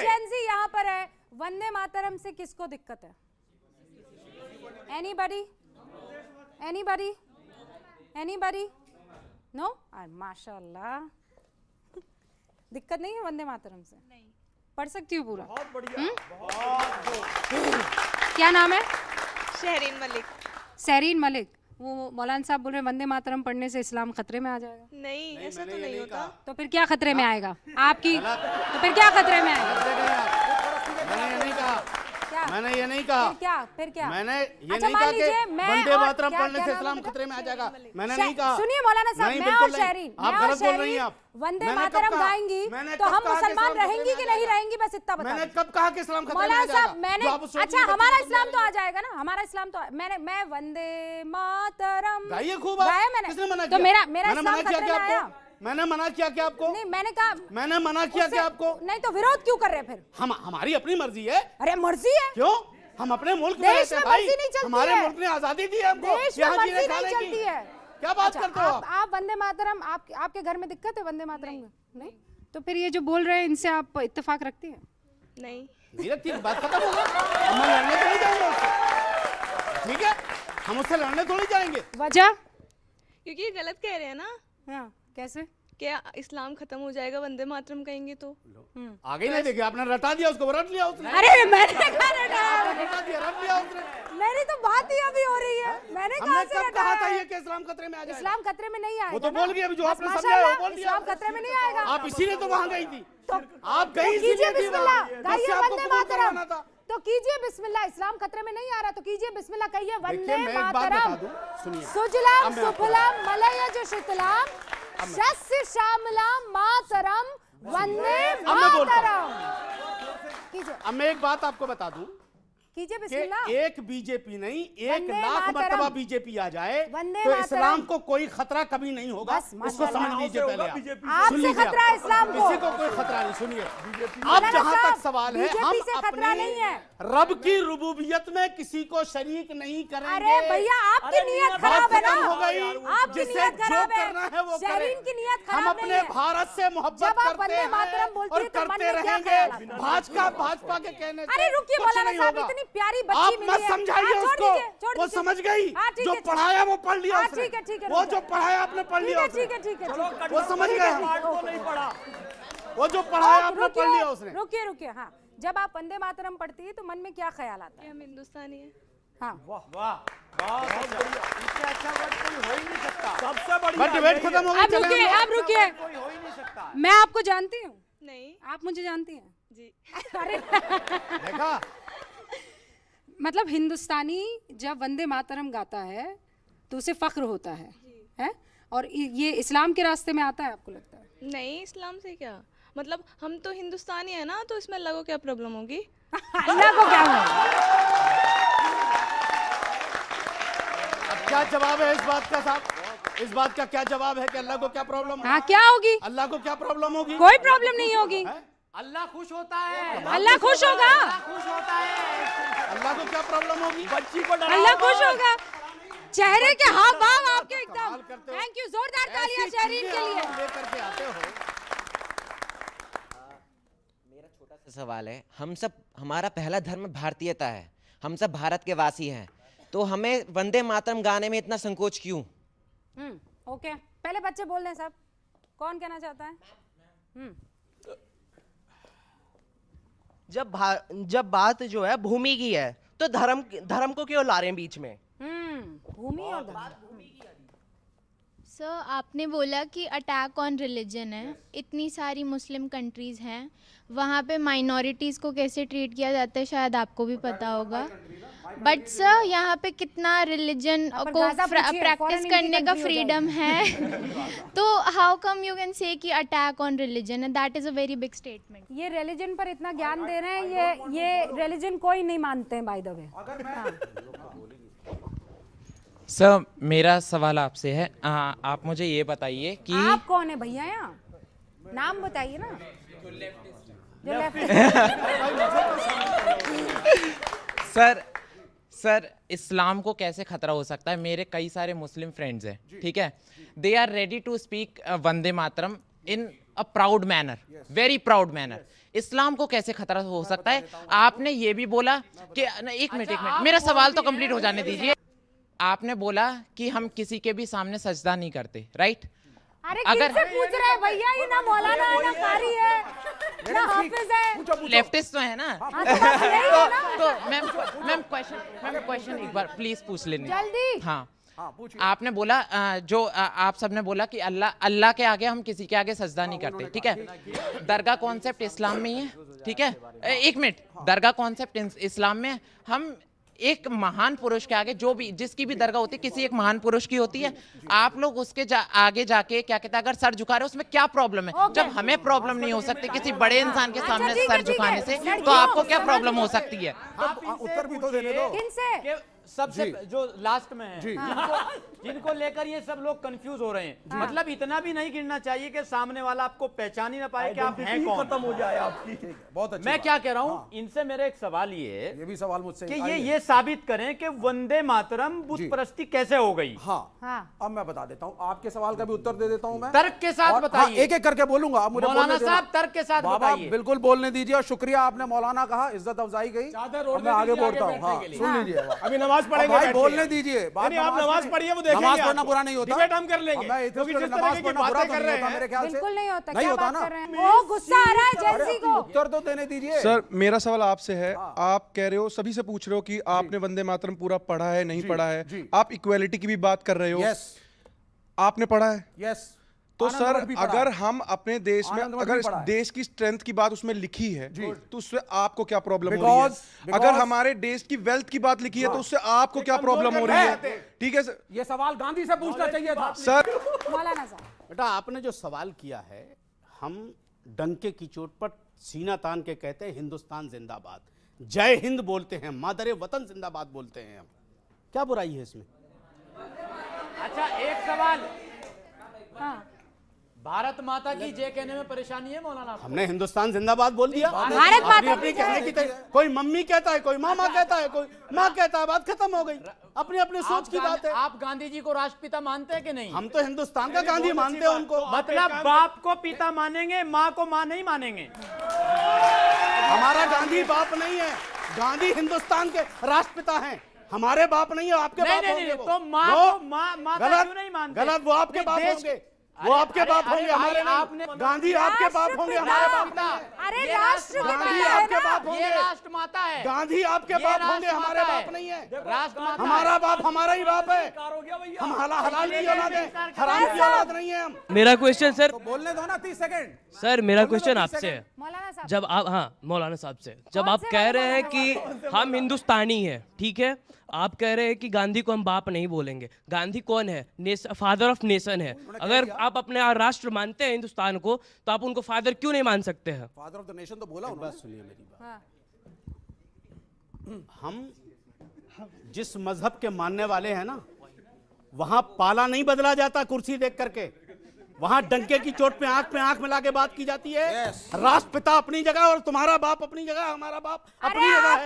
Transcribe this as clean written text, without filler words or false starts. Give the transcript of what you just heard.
Gen Z यहाँ पर है, वंदे मातरम से किसको दिक्कत है? एनीबडी? एनीबडी? एनीबडी? नो? माशाल्लाह, दिक्कत नहीं है वंदे मातरम से? नहीं। पढ़ सकती हूँ पूरा? बहुत बढ़िया। क्या नाम है? शहरीन मलिक। सहरीन मलिक। वो मौलाना साहब बोल रहे वंदे मातरम पढ़ने से इस्लाम खतरे में आ जाएगा। नहीं, ऐसा तो नहीं होता। तो फिर क्या खतरे में आएगा आपकी? तो फिर क्या खतरे में आएगा? मैंने ये नहीं कहा, क्या? मैंने ये नहीं कहा। फिर क्या? मैंने ये अच्छा, नहीं कहा कि वंदे मातरम क्या पढ़ने से नाम इस्लाम है? खतरे में आ जाएगा, मैंने नहीं कहा। सुनिए मौलाना साहब, नहीं, मैं और बिल्कुल नहीं। शहरीन, आप मैं और गलत बोल रही हैं। आप वंदे मैंने कब मातरम कहा? गाएंगी मैंने तो कब हम कहा कि मुसलमान इस्लाम रहेंगी खतरे कि में नहीं आ रहेंगी, बस इतना बता मैंने दीजिए। कब कहा कि इस्लाम खतरे में आ मौलाना जाएगा? साहब, मैंने, अच्छा हमारा इस्लाम तो आ जाएगा ना, हमारा इस्लाम तो मैं वंदे मातरम गाइए खूब। गाया मैंने। किसने मना तो किया? मेरा इस्लाम खतरे में आया? मैंने मना किया क्या आपको? नहीं, मैंने कहा, मैंने मना किया क्या आपको? नहीं तो विरोध क्यों कर रहे हैं फिर? हमारी अपनी मर्जी है। अरे मर्जी है, क्यों? हम अपने मुल्क में देश रहते हैं में भाई, मर्जी नहीं चलती हमारे है। मुल्क ने आजादी दी है हमको, देश में यहाँ मर्जी जीने नहीं खाने चलती की। है। क्या बात अच्छा, करते हो आप वंदे मातरम, आपके घर में दिक्कत है वंदे मातरम का? नहीं? तो फिर ये जो बोल रहे हैं इनसे आप इत्तेफाक रखती हैं? नहीं। नहीं रखती, बात खत्म हो गई। हम लड़ने तो नहीं जाएंगे उससे, ठीक है? हम उससे लड़ने थोड़ी जाएंगे। वजह? क्योंकि ये गलत कह रहे हैं ना। हाँ, कैसे? क्या इस्लाम खत्म हो जाएगा वंदे मातरम कहेंगे तो? आगे नहीं देखे, आपने रटा दिया उसको, रट लिया उसने। अरे मैंने कहा रटा दिया, रट लिया उसने। मेरी तो बात ही अभी हो रही है, मैंने हमने कहा कब कहा था ये कि इस्लाम खतरे में आ जाएगा? इस्लाम खतरे में नहीं आएगा। वो तो ना? बोल गई, अभी जो बस आपने समझा माशाल्लाह, वो बोल दिया। इस्लाम खतरे में नहीं आएगा। आप इसीलिए तो वहां गई थी। आप तो गई कीजिए इसीलिए थी बिस्मिल्लाह, वहां। गाइए उससे आपको वंदे कबूल करवाना मातरम। था। तो कीजिए बिस्मिल्लाह, इस्लाम खतरे में नहीं आ रहा तो कीजिए बिस्मिल्लाह, कहिए वंदे देखिए, मैं एक बात बता मातरम दूं, सुनिए। सुजलाम अब मैं आपको सुफलाम मलयज शितलाम शस्य श्यामलाम मातरम वंदे अब मैं बोलता मातरम। कीजिए, अब मैं एक बात आपको बता दूं कीजिए कि बिस्मिल्लाह। एक बीजेपी नहीं, 1 वंदे लाख मातरम। मर्तबा बीजेपी आ जाए वंदे तो मातरम। इस्लाम को कोई खतरा कभी नहीं होगा। बस, इसको माशाल्लाह। समझ लीजिए पहले आप। आपसे सुन लीजिए खतरा है आप। इस्लाम को। किसी को कोई खतरा नहीं। सुनिए, अब मौलाना जहां साहब, तक सवाल है, हम बीजेपी से खतरा नहीं है। रब की रुबूबियत में किसी को शरीक नहीं करेंगे। अरे भैया, आपकी नीयत खराब है ना, हो गई। आपकी जिसे नीयत जो खराब करना है वो करे। शहरीन की नीयत हम खराब अपने नहीं है। भारत से मोहब्बत जब आप करते वंदे मातरम हैं बोलती और है तो मन करते में क्या रहेंगे। ख्याल आता है? भाजपा के कहने से अरे रुकिए कुछ मौलाना नहीं साहब, होगा। इतनी प्यारी बच्ची आप मिली मत है। समझाइए हाँ, छोड़ उसको, दीजिए, छोड़ वो दीजिए। समझ गई। हाँ, ठीक जो है, पढ़ाया वो पढ़ लिया हाँ, उसने। ठीक है, ठीक है, वो ठीक जो है। पढ़ाया आपने पढ़ लिया उसने। ठीक है, ठीक है, ठीक है। वो समझ गए हम। नहीं पढ़ा। वो जो पढ़ाया आपने पढ़ लिया उसने। रुकिए रुकिए, हाँ, जब आप वंदे मातरम पढ़ती है तो मन में क्या ख्याल आता है? हम हिंदुस्तानी है। हाँ, वाह वाह, बहुत बढ़िया। इससे अच्छा वर्ड कोई हो ही नहीं सकता। सबसे बढ़िया। बट डिबेट खत्म हो गई, अब चले रुकिए, हम लोग। अब रुकिए, कोई हो ही नहीं सकता। मैं आपको जानती हूँ, नहीं आप मुझे जानती हैं जी। अरे देखा, मतलब हिंदुस्तानी जब वंदे मातरम गाता है तो उसे फख्र होता है? और ये इस्लाम के रास्ते में आता है आपको लगता है? नहीं, इस्लाम से क्या मतलब, हम तो हिंदुस्तानी है ना, तो इसमें अल्लाह को क्या प्रॉब्लम होगी? अल्लाह को क्या हुआ? अब क्या जवाब है इस बात का साहब? इस बात का क्या जवाब है कि अल्लाह को क्या प्रॉब्लम? हाँ, क्या होगी? अल्लाह को क्या प्रॉब्लम होगी? कोई प्रॉब्लम नहीं होगी। अल्लाह खुश होता है। अल्लाह खुश होगा, खुश होता है। अल्लाह को क्या प्रॉब्लम होगी? बच्ची को डरा। अल्लाह खुश होगा। चेहरे के हाव भाव आपके एकदम। कमाल करते हो। थैंक यू, जोरदार तालियां ऐसी शहरीन चीजें के लिए। आप लेकर के आते हो। मेरा छोटा सा सवाल है, हम सब, हमारा पहला धर्म भारतीयता है, हम सब भारत के वासी हैं, तो हमें वंदे मातरम गाने में इतना संकोच क्यों? ओके, पहले बच्चे बोल रहे हैं साहब, कौन कहना चाहता है? जब बात जो है भूमि की है तो धर्म को क्यों ला रहे हैं बीच में? भूमि और धर्म। सर, आपने बोला कि अटैक ऑन रिलीजन है, इतनी सारी मुस्लिम कंट्रीज़ हैं, वहाँ पे माइनॉरिटीज़ को कैसे ट्रीट किया जाता है शायद आपको भी पता होगा, बट सर यहाँ पे कितना रिलीजन को प्रैक्टिस करने का फ्रीडम है तो how come you can say कि अटैक ऑन रिलीजन है? That is a very big statement. ये रिलीजन पर इतना ज्ञान दे रहे हैं, ये रिलीजन कोई नहीं मानते हैं बाय द वे। सर, मेरा सवाल आपसे है, आप मुझे ये बताइए कि आप कौन है भैया? यहाँ नाम बताइए ना। जो लेफ्ट सर इस्लाम को कैसे खतरा हो सकता है? मेरे कई सारे मुस्लिम फ्रेंड्स हैं, ठीक है, they are ready to speak Vande Mataram in a proud manner, very proud manner. इस्लाम को कैसे खतरा हो सकता है? आपने ये भी बोला कि एक मिनट मेरा सवाल तो कंप्लीट हो जाने दीजिए। आपने बोला कि हम किसी के भी सामने सजदा नहीं करते, राइट? अरे अगर- किससे पूछ रहे हैं भैया? ये ना मौलाना है ना कारी है ना हाफिज है। लेफ्टिस्ट तो है ना। हाँ, तो बस यही है ना। तो मैम क्वेश्चन एक बार प्लीज पूछ लेने। जल्दी। हाँ, आपने बोला जो आप सबने बोला कि अल्लाह के आगे हम किसी के आगे सजदा नहीं करते, ठीक है? दरगाह कॉन्सेप्ट इस्लाम में ही है, ठीक है? एक मिनट, दरगाह कॉन्सेप्ट इस्लाम में है। हम एक महान पुरुष के आगे, जो भी जिसकी भी दरगाह होती है, किसी एक महान पुरुष की होती है, आप लोग उसके आगे जाके क्या कहते हैं, अगर सर झुका रहे हो उसमें क्या प्रॉब्लम है? जब हमें प्रॉब्लम नहीं हो सकती किसी बड़े इंसान के सामने ठीक है, सर ठीक है। झुकाने से, लड़कियों तो आपको क्या समझ प्रॉब्लम लो। हो सकती है? आप उत्तर भी तो देने दो किनसे? कि सबसे जो लास्ट में है जिनको लेकर ये सब लोग कंफ्यूज हो रहे हैं। मतलब इतना भी नहीं गिनना चाहिए कि सामने वाला आपको पहचान ही ना पाए कि आप हैं कौन। खत्म हो जाए आपकी। बहुत अच्छा। मैं क्या कह रहा हूँ, इनसे मेरा एक सवाल ये ये भी सवाल मुझसे कि आइए। ये साबित करें कि वंदे मातरम बुत परस्ती कैसे हो गई। हाँ, हाँ। अब मैं बता देता हूँ, आपके सवाल का भी उत्तर दे देता हूँ मैं। तर्क के साथ और- बताइए। हाँ, एक एक करके बोलूंगा, आप मुझे मौलाना बोलने देना। साहब तर्क के साथ बाबा बताइए। बिल्कुल बोलने दीजिए, और शुक्रिया, आपने मौलाना कहा, इज्जत अफजाई गई। अब मैं आगे बोलता हूँ। हाँ, सुन लीजिए, अभी नमाज पढ़ेंगे भाई बैठ के। बोलने दीजिए। बात नहीं, आप नमाज पढ़िए, वो देखेंगे नमाज पढ़ना आपको। बुरा नहीं होता। डिबेट हम कर लेंगे। मैं इतने क्योंकि जिस नमाज तरीके की पढ़ना बुरा बातें तो कर नहीं रहे होता हैं, मेरे ख्याल से। बिल्कुल नहीं होता। नहीं क्या होता बात ना। कर रहे हैं? ओ गुस्सा आ रहा है अरे, जेंसी को। उत्तर तो देने दीजिए। सर मेरा सवाल आपसे है, आप कह रहे हो, सभी से पूछ रहे हो कि आपने वंदे मातरम पूरा पढ़ा है नहीं पढ़ा है, जी। आप इक्वालिटी की भी बात कर रहे हो, यस आपने पढ़ा है? यस। तो आनंद सर मठ भी पढ़ा अगर है। हम अपने देश में, आनंद मठ भी अगर पढ़ा है। देश की स्ट्रेंथ की बात उसमें लिखी है, तो उससे आपको क्या प्रॉब्लम हो Because- रही है? अगर हमारे देश की वेल्थ की बात लिखी है तो उससे आपको क्या प्रॉब्लम हो रही है? ठीक है सर। ये सवाल गांधी से पूछना चाहिए था। सर मौलाना साहब, बेटा, आपने जो सवाल किया है, हम डंके की चोट पर सीना तान के कहते हैं हिंदुस्तान जिंदाबाद, जय हिंद बोलते हैं, मादरे वतन जिंदाबाद बोलते हैं हम। क्या बुराई है इसमें? अच्छा, एक सवाल, हाँ। भारत माता की जय कहने में परेशानी है मौलाना आपको? हमने हिंदुस्तान जिंदाबाद बोल दिया। भारत माता अपनी अपनी की कहने की कोई मम्मी कहता है, कोई मामा कहता है, कोई माँ कहता है, बात खत्म हो गई। अपनी अपनी सोच की बात है। आप गांधी जी को राष्ट्रपिता मानते हैं कि नहीं? हम तो हिंदुस्तान का गांधी मानते हैं उनको। मतलब बाप को पिता मानेंगे, माँ को माँ नहीं मानेंगे? हमारा गांधी बाप नहीं है, गांधी हिंदुस्तान के राष्ट्रपिता हैं, हमारे बाप नहीं है। आपके बाप नहीं, होंगे नहीं, वो। तो माँ वो को माता गलत क्यों नहीं मानते? गलत, वो आपके नहीं, बाप देश- होंगे, वो आपके अरे, बाप अरे होंगे, भाई, हमारे आपने- नहीं। गांधी आपके बाप होंगे, हमारे बाप नहीं है। अरे ये राष्ट्रपिता गांधी है आपके ना। बाप ये होंगे, राष्ट्रमाता है। गांधी आपके ये बाप होंगे, राष्ट्रमाता हमारे है। बाप नहीं है। राष्ट्रमाता हमारा है। बाप हमारा ही बाप है। हम हलाल की औलाद है, हराम की औलाद नहीं है हम। मेरा क्वेश्चन सर, तो बोलने दो ना 30 सेकंड। सर मेरा बोलने दो क्वेश्चन 30 आपसे है। सेकंड। मौलाना साहब, जब आप, हाँ मौलाना साहब से, जब कौन आप से कह वाले रहे हैं मौलाना कि हम हिंदुस्तानी हैं, ठीक है, आप कह रहे हैं कि गांधी को हम बाप नहीं बोलेंगे। गांधी कौन है? फादर ऑफ नेशन है। अगर आप अपने राष्ट्र मानते हैं हिंदुस्तान को, तो आप उनको फादर क्यों नहीं मान सकते हैं? फादर ऑफ द नेशन तो बोला उन्होंने। सुनिए मेरी बात। हाँ। हम जिस मजहब के मानने वाले हैं ना, वहां पाला नहीं बदला जाता कुर्सी देख करके, वहां डंके की चोट पे आंख मिला के बात की जाती है। राष्ट्रपिता अपनी जगह और तुम्हारा बाप अपनी जगह, हमारा बाप अपनी जगह है।